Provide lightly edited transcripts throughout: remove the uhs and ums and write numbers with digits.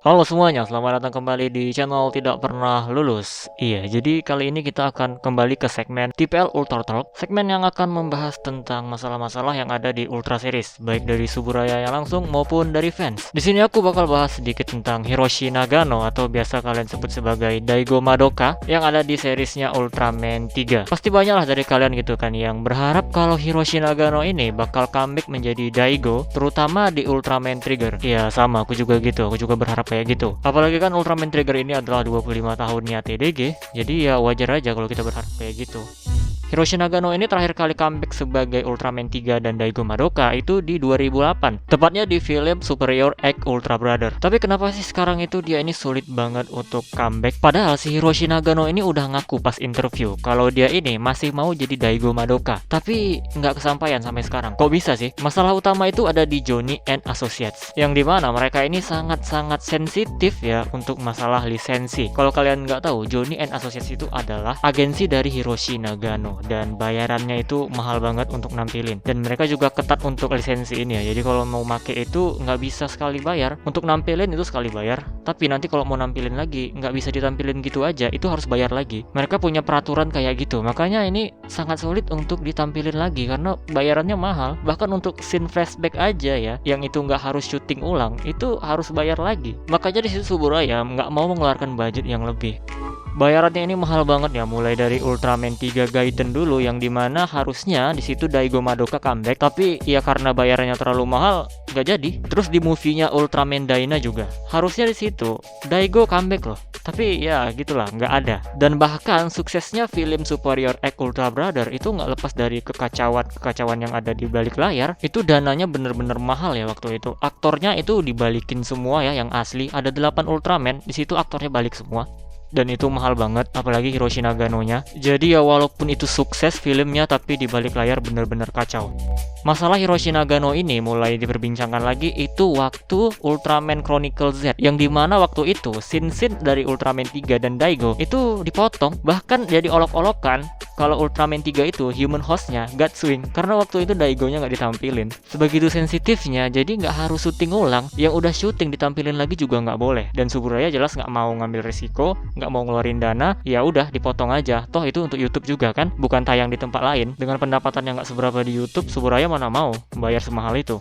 Halo semuanya, selamat datang kembali di channel Tidak Pernah Lulus. Iya, jadi kali ini kita akan kembali ke segmen TPL Ultra Talk, segmen yang akan membahas tentang masalah-masalah yang ada di Ultra Series, baik dari Suburaya yang langsung maupun dari fans. Di sini aku bakal bahas sedikit tentang Hiroshi Nagano atau biasa kalian sebut sebagai Daigo Madoka yang ada di seriesnya Ultraman 3. Pasti banyak lah dari kalian gitu kan yang berharap kalau Hiroshi Nagano ini bakal comeback menjadi Daigo, terutama di Ultraman Trigger. Iya, sama aku juga gitu. Aku juga berharap kayak gitu. Apalagi kan Ultraman Trigger ini adalah 25 tahunnya TDG, jadi ya wajar aja kalau kita berharap kayak gitu. Hiroshi Nagano ini terakhir kali comeback sebagai Ultraman 3 dan Daigo Madoka itu di 2008, tepatnya di film Superior X Ultra Brother. Tapi kenapa sih sekarang itu dia ini sulit banget untuk comeback? Padahal si Hiroshi Nagano ini udah ngaku pas interview kalau dia ini masih mau jadi Daigo Madoka, tapi nggak kesampaian sampai sekarang. Kok bisa sih? Masalah utama itu ada di Johnny and Associates, yang dimana mereka ini sangat-sangat sensitif ya untuk masalah lisensi. Kalau kalian nggak tahu, Johnny and Associates itu adalah agensi dari Hiroshi Nagano dan bayarannya itu mahal banget untuk nampilin, dan mereka juga ketat untuk lisensi ini ya. Jadi kalau mau make itu nggak bisa sekali bayar, untuk nampilin itu sekali bayar, tapi nanti kalau mau nampilin lagi nggak bisa ditampilin gitu aja, itu harus bayar lagi. Mereka punya peraturan kayak gitu, makanya ini sangat sulit untuk ditampilin lagi karena bayarannya mahal. Bahkan untuk scene flashback aja ya, yang itu nggak harus syuting ulang, itu harus bayar lagi. Makanya di situ Suburaya nggak mau mengeluarkan budget yang lebih. Bayarannya ini mahal banget ya, mulai dari Ultraman 3 Gaiden dulu yang dimana harusnya di situ Daigo Madoka comeback, tapi ya karena bayarannya terlalu mahal nggak jadi. Terus di movie-nya Ultraman Dyna juga harusnya di situ Daigo comeback loh, tapi ya gitulah, nggak ada. Dan bahkan suksesnya film Superior X Ultra Brother itu nggak lepas dari kekacauan yang ada di balik layar. Itu dananya bener-bener mahal ya waktu itu. Aktornya itu dibalikin semua ya, yang asli ada 8 Ultraman di situ aktornya balik semua. Dan itu mahal banget, apalagi Hiroshi Nagano-nya. Jadi ya walaupun itu sukses filmnya, tapi di balik layar bener-bener kacau. Masalah Hiroshi Nagano ini mulai diperbincangkan lagi itu waktu Ultraman Chronicle Z, yang dimana waktu itu scene-scene dari Ultraman 3 dan Daigo itu dipotong, bahkan jadi olok-olokan kalau Ultraman 3 itu human hostnya Gutswing, karena waktu itu Daigonya nggak ditampilin. Sebegitu sensitifnya, jadi nggak harus syuting ulang, yang udah syuting ditampilin lagi juga nggak boleh. Dan Suburaya jelas nggak mau ngambil risiko, nggak mau ngeluarin dana, ya udah dipotong aja. Toh itu untuk YouTube juga kan, bukan tayang di tempat lain. Dengan pendapatan yang nggak seberapa di YouTube, Suburaya mana mau bayar semahal itu.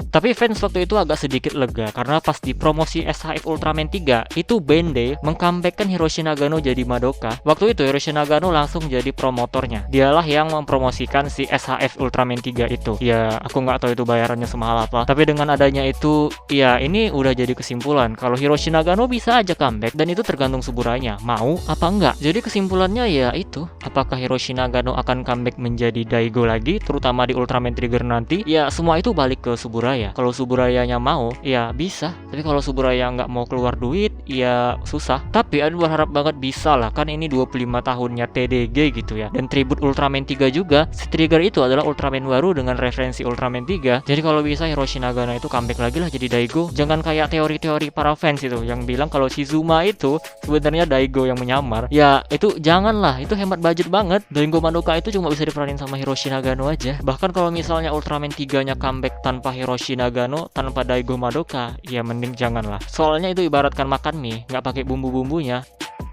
Tapi fans waktu itu agak sedikit lega karena pas di promosi SHF Ultraman 3 itu Bandai mengcomebackkan Hiroshi Nagano jadi Madoka. Waktu itu Hiroshi Nagano langsung jadi promotornya. Dialah yang mempromosikan si SHF Ultraman 3 itu. Ya aku nggak tahu itu bayarannya semahal apa, tapi dengan adanya itu ya ini udah jadi kesimpulan kalau Hiroshi Nagano bisa aja comeback, dan itu tergantung Suburanya mau apa enggak. Jadi kesimpulannya ya itu, apakah Hiroshi Nagano akan comeback menjadi Daigo lagi terutama di Ultraman Trigger nanti, ya semua itu balik ke Suburaya. Kalau Suburayanya mau, ya bisa. Tapi kalau Suburaya nggak mau keluar duit, ya susah. Tapi aku berharap banget bisa lah, kan ini 25 tahunnya TDG gitu ya. Dan tribute Ultraman 3 juga, si Trigger itu adalah Ultraman baru dengan referensi Ultraman 3. Jadi kalau bisa Hiroshi Nagano itu comeback lagi lah jadi Daigo. Jangan kayak teori-teori para fans itu yang bilang kalau Shizuma itu sebenarnya Daigo yang menyamar. Ya itu janganlah, itu hemat budget banget. Daigo Madoka itu cuma bisa diperanin sama Hiroshi Nagano aja. Bahkan kalau misalnya Ultraman 3-nya comeback tanpa Hiroshi Nagano, tanpa Daigo Madoka, ya mending janganlah. Soalnya itu ibaratkan makan mie, nggak pakai bumbu-bumbunya.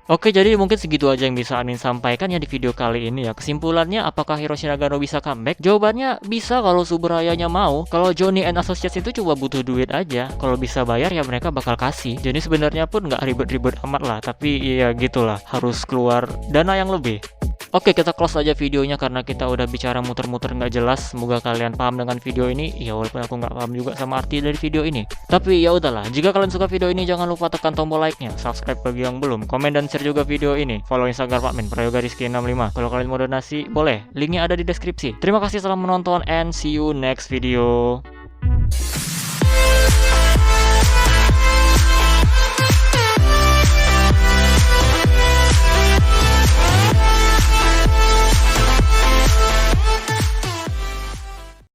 Oke, jadi mungkin segitu aja yang bisa Amin sampaikan ya di video kali ini ya. Kesimpulannya, apakah Hiroshi Nagano bisa comeback? Jawabannya bisa kalau Suburayanya mau. Kalau Johnny and Associates itu cuma butuh duit aja. Kalau bisa bayar ya mereka bakal kasih. Jadi sebenarnya pun nggak ribet-ribet amat lah. Tapi ya gitulah, harus keluar dana yang lebih. Oke, kita close aja videonya karena kita udah bicara muter-muter nggak jelas. Semoga kalian paham dengan video ini. Ya walaupun aku nggak paham juga sama arti dari video ini. Tapi ya udahlah. Jika kalian suka video ini, jangan lupa tekan tombol like-nya, subscribe bagi yang belum, komen dan share juga video ini. Follow Instagram Pak Min, Prayoga Rizky 65. Kalau kalian mau donasi, boleh. Linknya ada di deskripsi. Terima kasih telah menonton and see you next video.